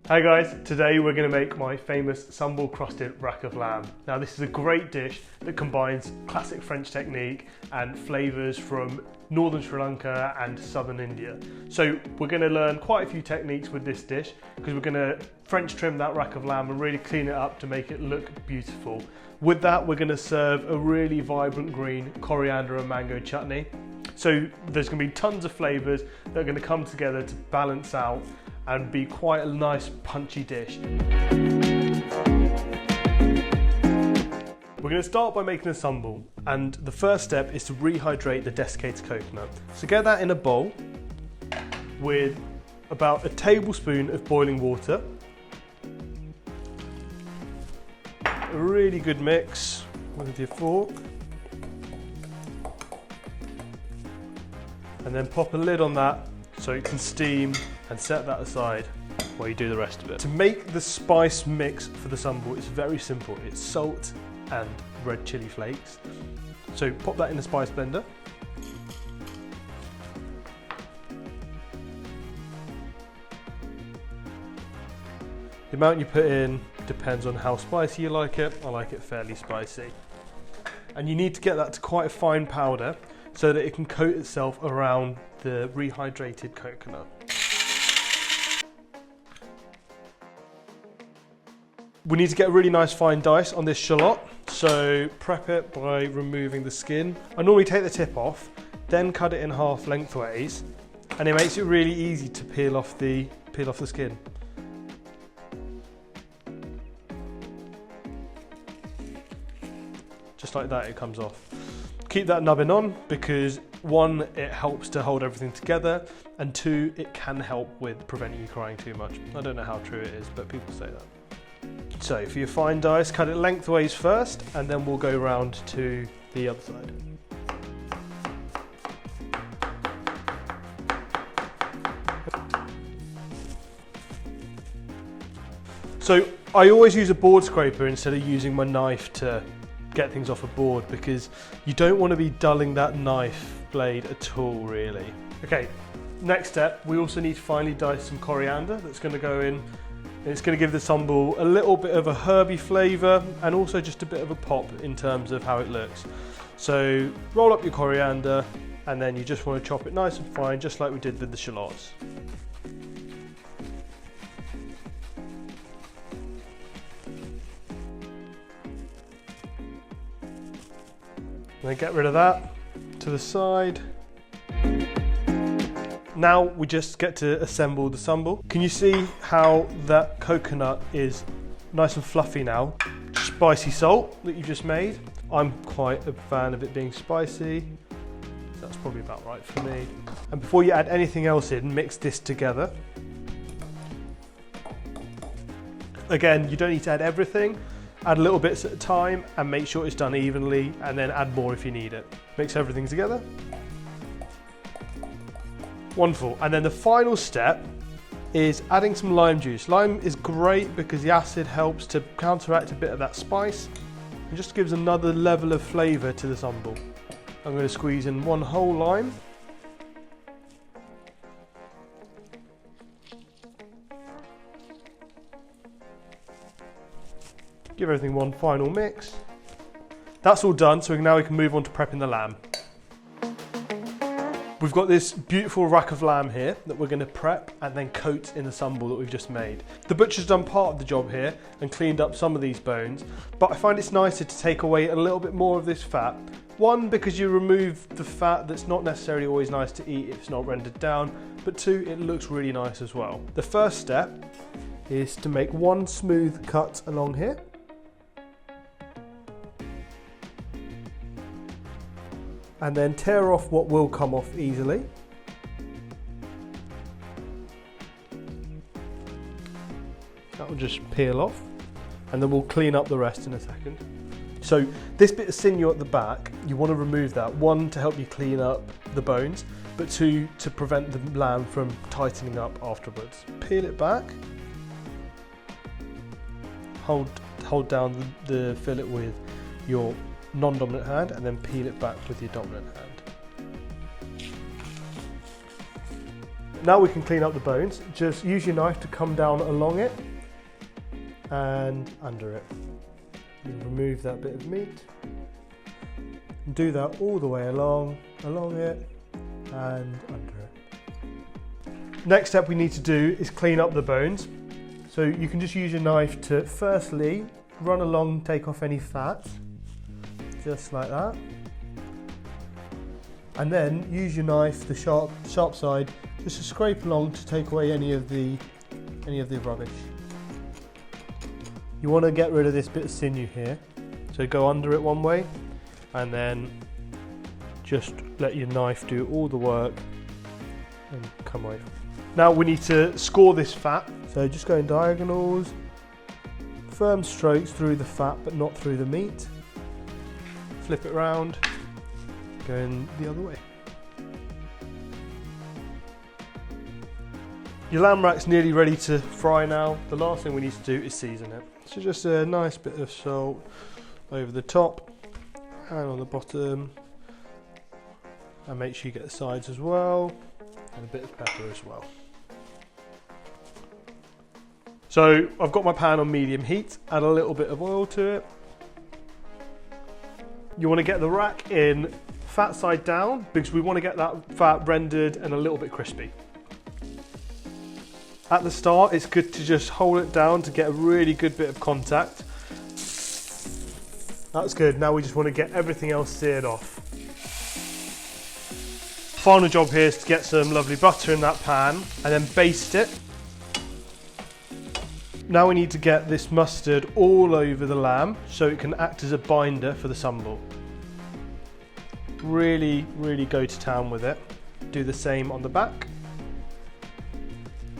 Hi guys, today we're going to make my famous Sambal crusted rack of lamb. Now this is a great dish that combines classic French technique and flavours from northern Sri Lanka and southern India. So we're going to learn quite a few techniques with this dish because we're going to French trim that rack of lamb and really clean it up to make it look beautiful. With that we're going to serve a really vibrant green coriander and mango chutney. So there's going to be tons of flavours that are going to come together to balance out and be quite a nice punchy dish. We're going to start by making a sambal, and the first step is to rehydrate the desiccated coconut. So get that in a bowl with about a tablespoon of boiling water. A really good mix with your fork. And then pop a lid on that so it can steam and set that aside while you do the rest of it. To make the spice mix for the sambal, it's very simple. It's salt and red chili flakes. So pop that in the spice blender. The amount you put in depends on how spicy you like it. I like it fairly spicy. And you need to get that to quite a fine powder so that it can coat itself around the rehydrated coconut. We need to get a really nice fine dice on this shallot, so prep it by removing the skin. I normally take the tip off, then cut it in half lengthways, and it makes it really easy to peel off the skin. Just like that, it comes off. Keep that nubbin on because one, it helps to hold everything together, and two, it can help with preventing you crying too much. I don't know how true it is, but people say that. So for your fine dice, cut it lengthways first, and then we'll go round to the other side. So I always use a board scraper instead of using my knife to get things off a board, because you don't want to be dulling that knife blade at all, really. Okay, next step, we also need to finely dice some coriander that's going to go in. It's going to give the sambal a little bit of a herby flavour and also just a bit of a pop in terms of how it looks. So roll up your coriander, and then you just want to chop it nice and fine, just like we did with the shallots. And then get rid of that to the side. Now we just get to assemble the sambal. Can you see how that coconut is nice and fluffy now? Spicy salt that you just made. I'm quite a fan of it being spicy. That's probably about right for me. And before you add anything else in, mix this together. Again, you don't need to add everything. Add little bits at a time and make sure it's done evenly, and then add more if you need it. Mix everything together. Wonderful. And then the final step is adding some lime juice. Lime is great because the acid helps to counteract a bit of that spice and just gives another level of flavour to the sambal. I'm going to squeeze in one whole lime. Give everything one final mix. That's all done, so now we can move on to prepping the lamb. We've got this beautiful rack of lamb here that we're going to prep and then coat in the sambal that we've just made. The butcher's done part of the job here and cleaned up some of these bones, but I find it's nicer to take away a little bit more of this fat. One, because you remove the fat that's not necessarily always nice to eat if it's not rendered down, but two, it looks really nice as well. The first step is to make one smooth cut along here. And then tear off what will come off easily. That will just peel off, and then we'll clean up the rest in a second. So this bit of sinew at the back, you want to remove that. One, to help you clean up the bones, but two, to prevent the lamb from tightening up afterwards. Peel it back. Hold down the fillet with your non-dominant hand, and then peel it back with your dominant hand. now we can clean up the bones. Just use your knife to come down along it and under it. You remove that bit of meat. And do that all the way along it and under it. Next step we need to do is clean up the bones. So you can just use your knife to firstly run along, take off any fat, just like that. And then use your knife, the sharp side, just to scrape along to take away any of the rubbish. You want to get rid of this bit of sinew here. So go under it one way and then just let your knife do all the work and come away. Now we need to score this fat. So just go in diagonals, firm strokes through the fat but not through the meat. Flip it around, go in the other way. Your lamb rack's nearly ready to fry now. The last thing we need to do is season it. So just a nice bit of salt over the top and on the bottom. And make sure you get the sides as well, and a bit of pepper as well. So I've got my pan on medium heat, add a little bit of oil to it. You want to get the rack in fat side down because we want to get that fat rendered and a little bit crispy. At the start, it's good to just hold it down to get a really good bit of contact. That's good. Now we just want to get everything else seared off. Final job here is to get some lovely butter in that pan and then baste it. Now we need to get this mustard all over the lamb so it can act as a binder for the sambal. Really, really go to town with it. Do the same on the back.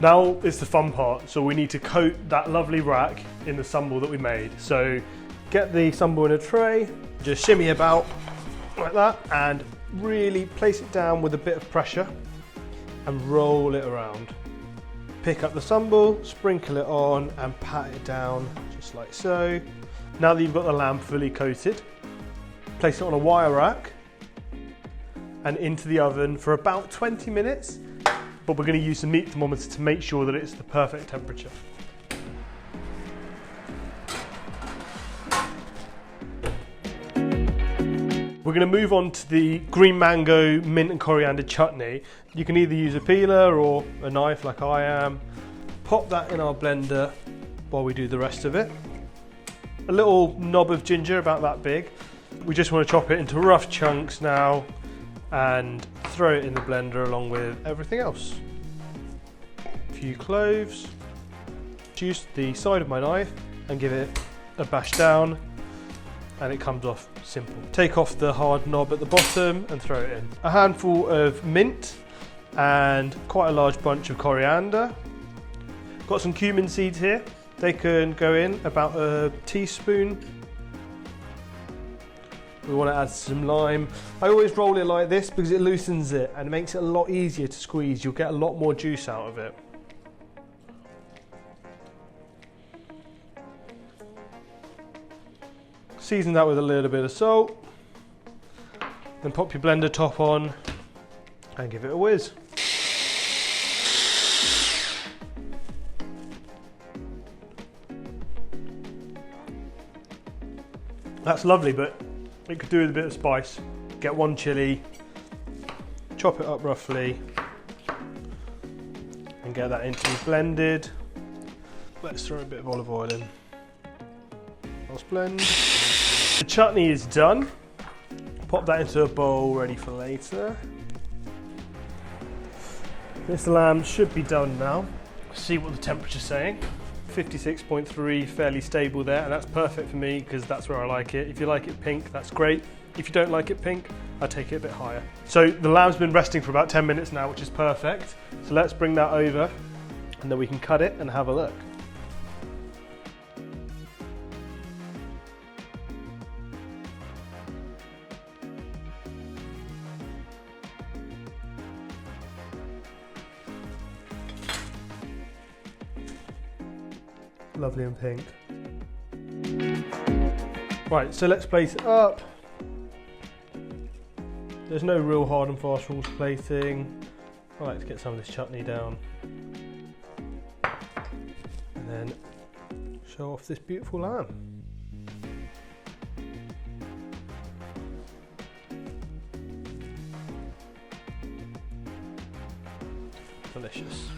Now is the fun part, so we need to coat that lovely rack in the sambal that we made. So get the sambal in a tray, just shimmy about like that and really place it down with a bit of pressure and roll it around. Pick up the sambal, sprinkle it on and pat it down just like so. Now that you've got the lamb fully coated, place it on a wire rack and into the oven for about 20 minutes. But we're going to use the meat thermometer to make sure that it's the perfect temperature. We're going to move on to the green mango, mint and coriander chutney. You can either use a peeler or a knife like I am. Pop that in our blender while we do the rest of it. A little knob of ginger about that big. We just want to chop it into rough chunks now and throw it in the blender along with everything else. A few cloves. Use the side of my knife and give it a bash down and it comes off simple. Take off the hard knob at the bottom and throw it in. A handful of mint and quite a large bunch of coriander. Got some cumin seeds here. They can go in about a teaspoon. We want to add some lime. I always roll it like this because it loosens it and it makes it a lot easier to squeeze. You'll get a lot more juice out of it. Season that with a little bit of salt. Then pop your blender top on and give it a whiz. That's lovely, but it could do with a bit of spice. Get one chilli, chop it up roughly, and get that into blended. Let's throw a bit of olive oil in. Let's blend. The chutney is done. Pop that into a bowl ready for later. This lamb should be done now. See what the temperature's saying. 56.3, fairly stable there, and that's perfect for me because that's where I like it. If you like it pink, that's great. If you don't like it pink, I'll take it a bit higher. So the lamb's been resting for about 10 minutes now, which is perfect. So let's bring that over and then we can cut it and have a look. Lovely and pink. Right, so let's place it up. There's no real hard and fast rules to plating. I like to get some of this chutney down and then show off this beautiful lamb. Delicious.